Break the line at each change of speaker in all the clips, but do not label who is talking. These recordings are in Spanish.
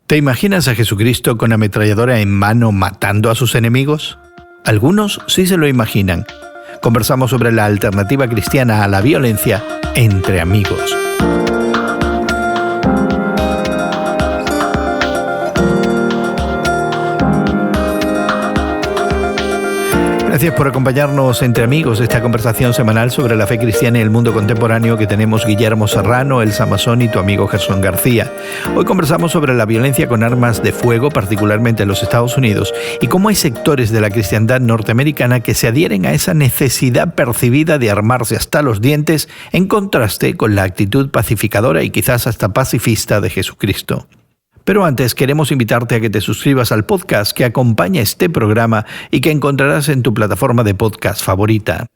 ¿Te imaginas a Jesucristo con ametralladora en mano matando a sus enemigos? Algunos sí se lo imaginan. Conversamos sobre la alternativa cristiana a la violencia entre amigos. Gracias por acompañarnos entre amigos, esta conversación semanal sobre la fe cristiana y el mundo contemporáneo que tenemos Guillermo Serrano, Elsa Mazón y tu amigo Gerson García. Hoy conversamos sobre la violencia con armas de fuego, particularmente en los Estados Unidos, y cómo hay sectores de la cristiandad norteamericana que se adhieren a esa necesidad percibida de armarse hasta los dientes, en contraste con la actitud pacificadora y quizás hasta pacifista de Jesucristo. Pero antes queremos invitarte a que te suscribas al podcast que acompaña este programa y que encontrarás en tu plataforma de podcast favorita.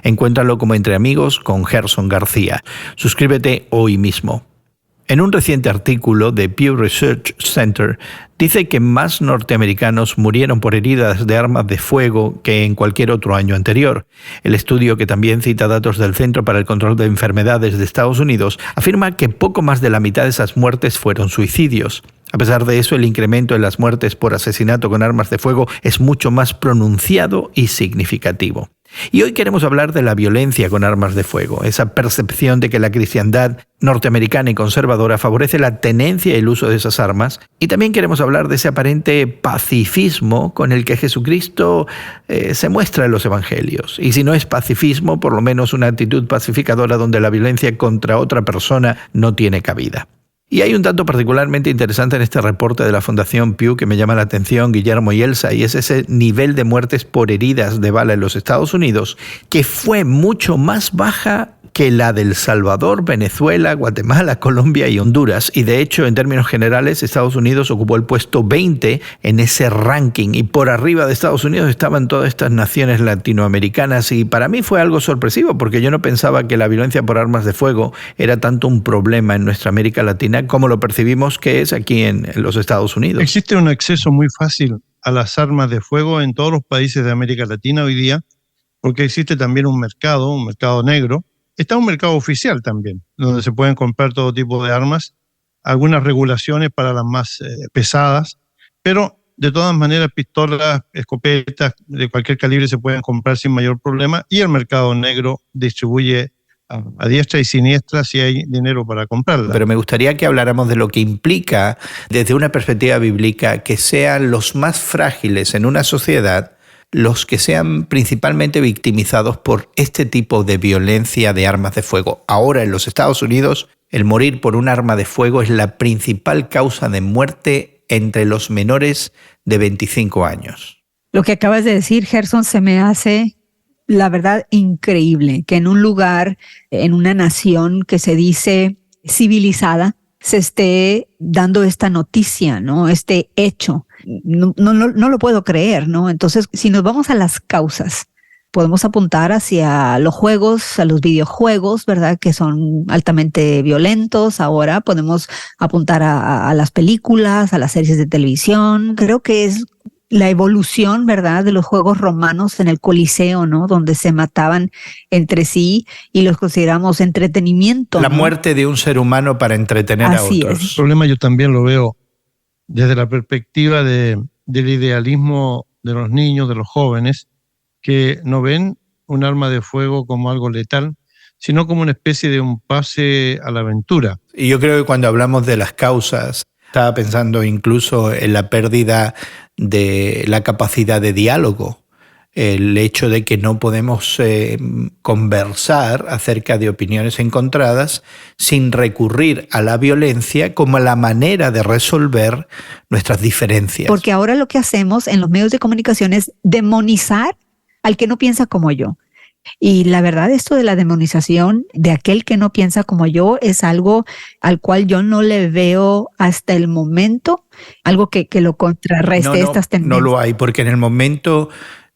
Encuéntralo como Entre Amigos con Gerson García. Suscríbete hoy mismo. En un reciente artículo de Pew Research Center, dice que más norteamericanos murieron por heridas de armas de fuego que en cualquier otro año anterior. El estudio, que también cita datos del Centro para el Control de Enfermedades de Estados Unidos, afirma que poco más de la mitad de esas muertes fueron suicidios. A pesar de eso, el incremento en las muertes por asesinato con armas de fuego es mucho más pronunciado y significativo. Y hoy queremos hablar de la violencia con armas de fuego, esa percepción de que la cristiandad norteamericana y conservadora favorece la tenencia y el uso de esas armas. Y también queremos hablar de ese aparente pacifismo con el que Jesucristo se muestra en los evangelios. Y si no es pacifismo, por lo menos una actitud pacificadora donde la violencia contra otra persona no tiene cabida. Y hay un dato particularmente interesante en este reporte de la Fundación Pew que me llama la atención, Guillermo y Elsa, y es ese nivel de muertes por heridas de bala en los Estados Unidos, que fue mucho más baja que la de El Salvador, Venezuela, Guatemala, Colombia y Honduras. Y de hecho, en términos generales, Estados Unidos ocupó el puesto 20 en ese ranking. Y por arriba de Estados Unidos estaban todas estas naciones latinoamericanas. Y para mí fue algo sorpresivo, porque yo no pensaba que la violencia por armas de fuego era tanto un problema en nuestra América Latina como lo percibimos que es aquí en los Estados Unidos.
Existe un acceso muy fácil a las armas de fuego en todos los países de América Latina hoy día, porque existe también un mercado negro. Está un mercado oficial también, donde se pueden comprar todo tipo de armas, algunas regulaciones para las más pesadas, pero de todas maneras pistolas, escopetas de cualquier calibre se pueden comprar sin mayor problema, y el mercado negro distribuye a diestra y siniestra si hay dinero para comprarla.
Pero me gustaría que habláramos de lo que implica, desde una perspectiva bíblica, que sean los más frágiles en una sociedad los que sean principalmente victimizados por este tipo de violencia de armas de fuego. Ahora en los Estados Unidos, el morir por un arma de fuego es la principal causa de muerte entre los menores de 25 años.
Lo que acabas de decir, Gerson, se me hace, la verdad, increíble que en un lugar, en una nación que se dice civilizada, se esté dando esta noticia, ¿no? Este hecho. No lo puedo creer, ¿no? Entonces, si nos vamos a las causas, podemos apuntar hacia los juegos, a los videojuegos, ¿verdad? Que son altamente violentos. Ahora podemos apuntar a las películas, a las series de televisión. Creo que es la evolución, ¿verdad?, de los juegos romanos en el Coliseo, ¿no?, donde se mataban entre sí y los consideramos entretenimiento.
La muerte de un ser humano para entretener a otros.
El problema yo también lo veo desde la perspectiva del idealismo de los niños, de los jóvenes, que no ven un arma de fuego como algo letal, sino como una especie de un pase a la aventura.
Y yo creo que cuando hablamos de las causas, estaba pensando incluso en la pérdida de la capacidad de diálogo, el hecho de que no podemos conversar acerca de opiniones encontradas sin recurrir a la violencia como la manera de resolver nuestras diferencias.
Porque ahora lo que hacemos en los medios de comunicación es demonizar al que no piensa como yo. Y la verdad, esto de la demonización de aquel que no piensa como yo es algo al cual yo no le veo hasta el momento algo que lo contrarreste estas tendencias.
No lo hay, porque en el momento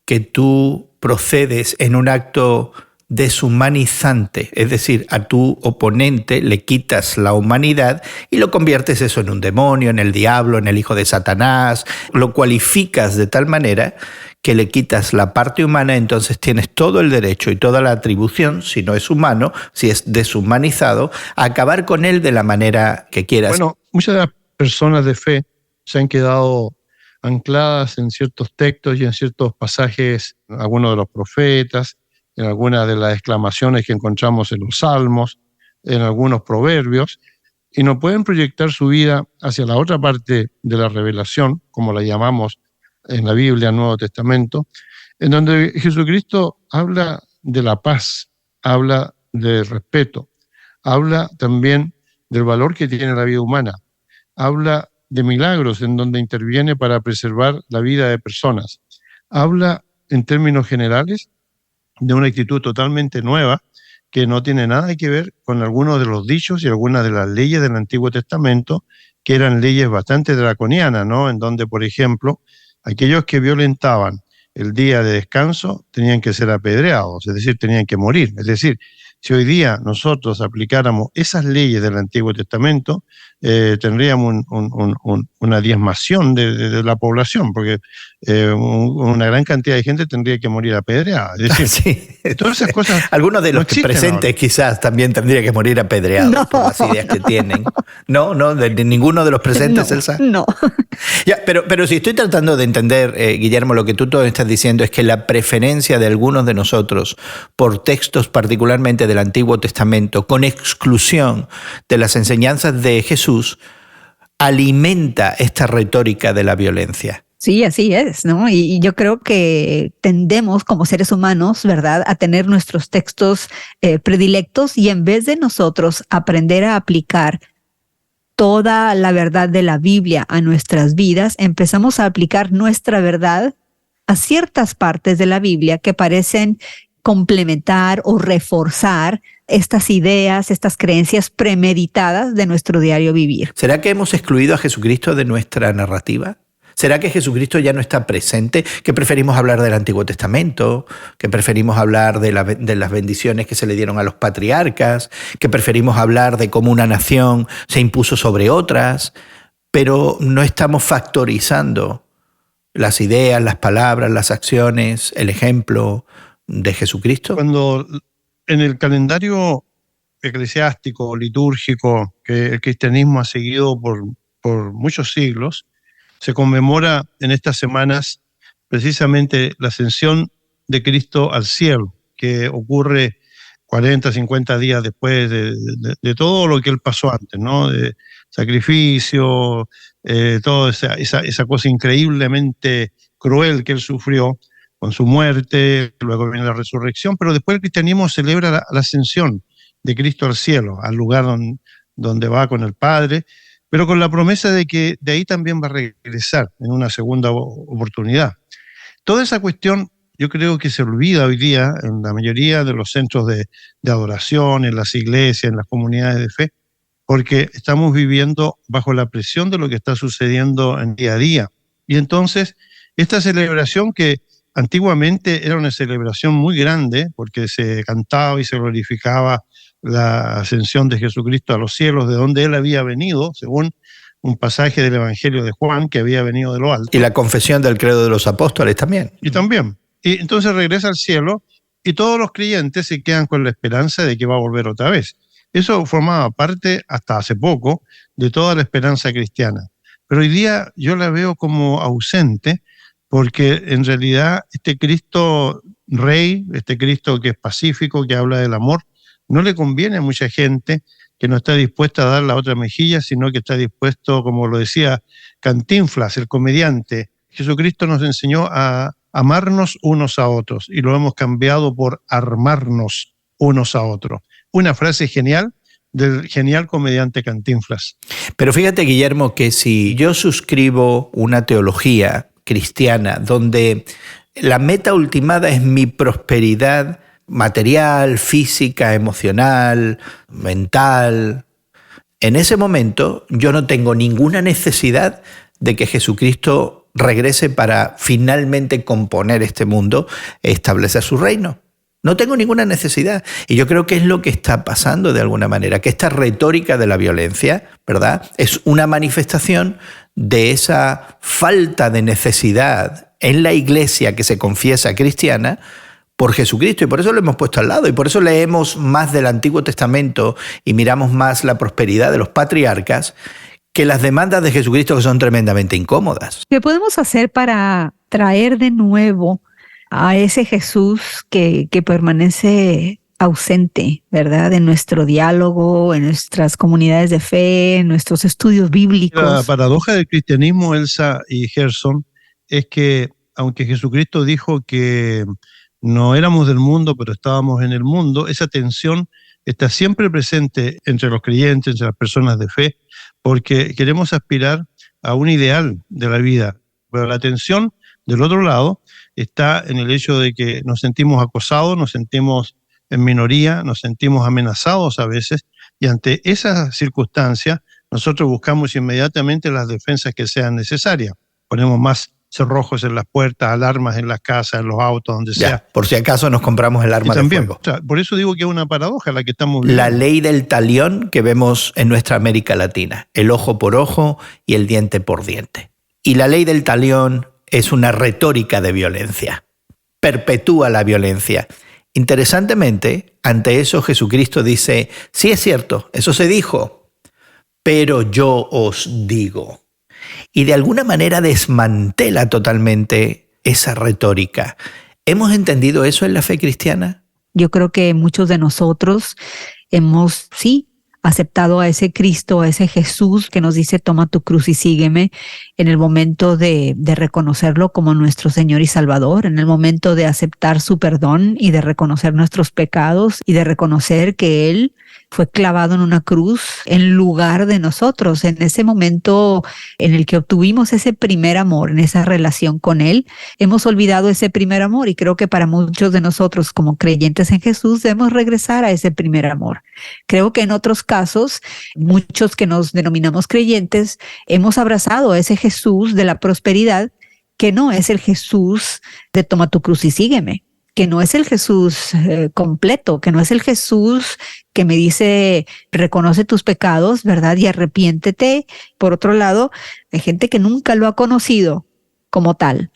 que tú procedes en un acto deshumanizante, es decir, a tu oponente le quitas la humanidad y lo conviertes eso en un demonio, en el diablo, en el hijo de Satanás, lo cualificas de tal manera que le quitas la parte humana, entonces tienes todo el derecho y toda la atribución, si no es humano, si es deshumanizado, a acabar con él de la manera que quieras.
Bueno, muchas de las personas de fe se han quedado ancladas en ciertos textos y en ciertos pasajes, algunos de los profetas, en algunas de las exclamaciones que encontramos en los salmos, en algunos proverbios, y no pueden proyectar su vida hacia la otra parte de la revelación, como la llamamos en la Biblia, el Nuevo Testamento, en donde Jesucristo habla de la paz, habla de respeto, habla también del valor que tiene la vida humana, habla de milagros en donde interviene para preservar la vida de personas, habla en términos generales de una actitud totalmente nueva que no tiene nada que ver con algunos de los dichos y algunas de las leyes del Antiguo Testamento, que eran leyes bastante draconianas, ¿no? En donde, por ejemplo, aquellos que violentaban el día de descanso tenían que ser apedreados, es decir, tenían que morir. Es decir, si hoy día nosotros aplicáramos esas leyes del Antiguo Testamento, tendríamos una diezmación de la población, porque una gran cantidad de gente tendría que morir apedreada. Es decir,
sí,
todas esas cosas.
Algunos de los
no
presentes
ahora.
quizás también tendría que morir apedreados por las ideas que tienen. No, de ninguno de los presentes,
No,
Elsa.
no.
Ya, pero si estoy tratando de entender, Guillermo, lo que tú todo estás diciendo es que la preferencia de algunos de nosotros por textos particularmente del Antiguo Testamento, con exclusión de las enseñanzas de Jesús, alimenta esta retórica de la violencia.
Sí, así es, ¿no? Y yo creo que tendemos como seres humanos, ¿verdad?, a tener nuestros textos predilectos, y en vez de nosotros aprender a aplicar toda la verdad de la Biblia a nuestras vidas, empezamos a aplicar nuestra verdad a ciertas partes de la Biblia que parecen complementar o reforzar estas ideas, estas creencias premeditadas de nuestro diario vivir.
¿Será que hemos excluido a Jesucristo de nuestra narrativa? ¿Será que Jesucristo ya no está presente? ¿Que preferimos hablar del Antiguo Testamento? ¿Que preferimos hablar de las bendiciones que se le dieron a los patriarcas? ¿Que preferimos hablar de cómo una nación se impuso sobre otras? Pero no estamos factorizando las ideas, las palabras, las acciones, el ejemplo de Jesucristo.
Cuando en el calendario eclesiástico, litúrgico, que el cristianismo ha seguido por muchos siglos, se conmemora en estas semanas precisamente la ascensión de Cristo al cielo, que ocurre 40, 50 días después de todo lo que él pasó antes, ¿no? De sacrificio, toda esa cosa increíblemente cruel que él sufrió con su muerte, luego viene la resurrección, pero después el cristianismo celebra la ascensión de Cristo al cielo, al lugar donde va con el Padre, pero con la promesa de que de ahí también va a regresar en una segunda oportunidad. Toda esa cuestión yo creo que se olvida hoy día en la mayoría de los centros de adoración, en las iglesias, en las comunidades de fe, porque estamos viviendo bajo la presión de lo que está sucediendo en día a día. Y entonces, esta celebración que antiguamente era una celebración muy grande, porque se cantaba y se glorificaba la ascensión de Jesucristo a los cielos, de donde él había venido, según un pasaje del Evangelio de Juan, que había venido de lo alto.
Y la confesión del credo de los apóstoles también.
Y también. Y entonces regresa al cielo y todos los creyentes se quedan con la esperanza de que va a volver otra vez. Eso formaba parte, hasta hace poco, de toda la esperanza cristiana. Pero hoy día yo la veo como ausente, porque en realidad este Cristo Rey, este Cristo que es pacífico, que habla del amor, no le conviene a mucha gente que no está dispuesta a dar la otra mejilla, sino que está dispuesto, como lo decía Cantinflas, el comediante. Jesucristo nos enseñó a amarnos unos a otros y lo hemos cambiado por armarnos unos a otros. Una frase genial del genial comediante Cantinflas.
Pero fíjate, Guillermo, que si yo suscribo una teología cristiana donde la meta ultimada es mi prosperidad material, física, emocional, mental, en ese momento yo no tengo ninguna necesidad de que Jesucristo regrese para finalmente componer este mundo e establecer su reino. No tengo ninguna necesidad. Y yo creo que es lo que está pasando de alguna manera, que esta retórica de la violencia, ¿verdad?, es una manifestación de esa falta de necesidad en la iglesia que se confiesa cristiana por Jesucristo. Y por eso lo hemos puesto al lado. Y por eso leemos más del Antiguo Testamento y miramos más la prosperidad de los patriarcas que las demandas de Jesucristo, que son tremendamente incómodas.
¿Qué podemos hacer para traer de nuevo a ese Jesús que permanece ausente, ¿verdad? En nuestro diálogo, en nuestras comunidades de fe, en nuestros estudios bíblicos.
La paradoja del cristianismo, Elsa y Gerson, es que aunque Jesucristo dijo que no éramos del mundo, pero estábamos en el mundo, esa tensión está siempre presente entre los creyentes, entre las personas de fe, porque queremos aspirar a un ideal de la vida. Pero la tensión del otro lado está en el hecho de que nos sentimos acosados, nos sentimos en minoría, nos sentimos amenazados a veces, y ante esa circunstancia nosotros buscamos inmediatamente las defensas que sean necesarias. Ponemos más cerrojos en las puertas, alarmas en las casas, en los autos, donde sea.
Por si acaso nos compramos el arma de fuego.
O sea, por eso digo que es una paradoja la que estamos viviendo.
La ley del talión que vemos en nuestra América Latina, el ojo por ojo y el diente por diente. Y la ley del talión es una retórica de violencia, perpetúa la violencia. Interesantemente, ante eso Jesucristo dice, sí es cierto, eso se dijo, pero yo os digo. Y de alguna manera desmantela totalmente esa retórica. ¿Hemos entendido eso en la fe cristiana?
Yo creo que muchos de nosotros hemos, sí, aceptado a ese Cristo, a ese Jesús que nos dice, toma tu cruz y sígueme, en el momento de reconocerlo como nuestro Señor y Salvador, en el momento de aceptar su perdón y de reconocer nuestros pecados y de reconocer que Él fue clavado en una cruz en lugar de nosotros. En ese momento en el que obtuvimos ese primer amor, en esa relación con Él, hemos olvidado ese primer amor, y creo que para muchos de nosotros como creyentes en Jesús debemos regresar a ese primer amor. Creo que en otros casos, muchos que nos denominamos creyentes, hemos abrazado a ese Jesús de la prosperidad, que no es el Jesús de toma tu cruz y sígueme, que no es el Jesús completo, que no es el Jesús que me dice, reconoce tus pecados, ¿verdad? Y arrepiéntete. Por otro lado, hay gente que nunca lo ha conocido como tal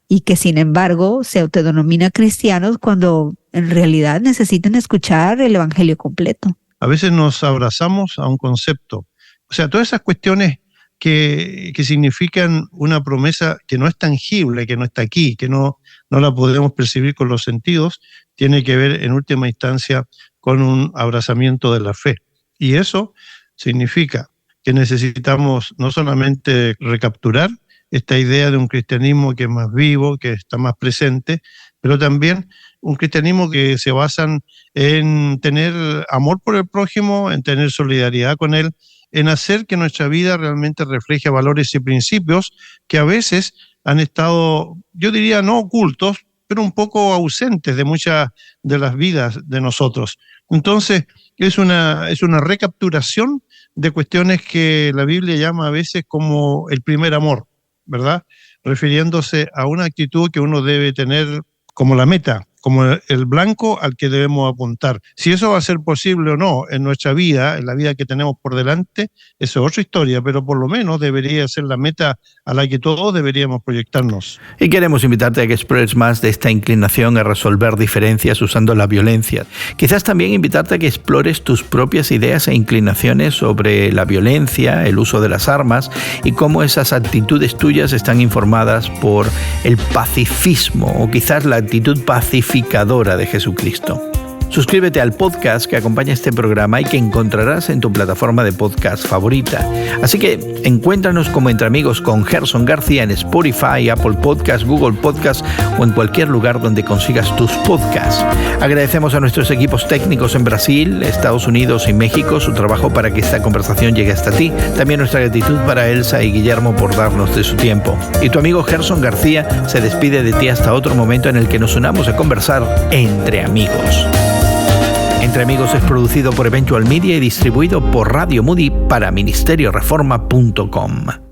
y que sin embargo se autodenomina cristianos cuando en realidad necesitan escuchar el evangelio completo.
A veces nos abrazamos a un concepto. O sea, todas esas cuestiones que significan una promesa que no es tangible, que no está aquí, que no la podemos percibir con los sentidos, tiene que ver en última instancia con un abrazamiento de la fe. Y eso significa que necesitamos no solamente recapturar esta idea de un cristianismo que es más vivo, que está más presente, pero también un cristianismo que se basa en tener amor por el prójimo, en tener solidaridad con él, en hacer que nuestra vida realmente refleje valores y principios que a veces han estado, yo diría, no ocultos, pero un poco ausentes de muchas de las vidas de nosotros. Entonces, es una recapturación de cuestiones que la Biblia llama a veces como el primer amor, ¿verdad? Refiriéndose a una actitud que uno debe tener como la meta, como el blanco al que debemos apuntar. Si eso va a ser posible o no en nuestra vida, en la vida que tenemos por delante, eso es otra historia, pero por lo menos debería ser la meta a la que todos deberíamos proyectarnos.
Y queremos invitarte a que explores más de esta inclinación a resolver diferencias usando la violencia. Quizás también invitarte a que explores tus propias ideas e inclinaciones sobre la violencia, el uso de las armas y cómo esas actitudes tuyas están informadas por el pacifismo o quizás la actitud pacífica de Jesucristo. Suscríbete al podcast que acompaña este programa y que encontrarás en tu plataforma de podcast favorita. Así que encuéntranos como Entre Amigos con Gerson García en Spotify, Apple Podcasts, Google Podcasts o en cualquier lugar donde consigas tus podcasts. Agradecemos a nuestros equipos técnicos en Brasil, Estados Unidos y México su trabajo para que esta conversación llegue hasta ti. También nuestra gratitud para Elsa y Guillermo por darnos de su tiempo. Y tu amigo Gerson García se despide de ti hasta otro momento en el que nos unamos a conversar entre amigos. Entre Amigos es producido por Eventual Media y distribuido por Radio Moody para ministerioreforma.com.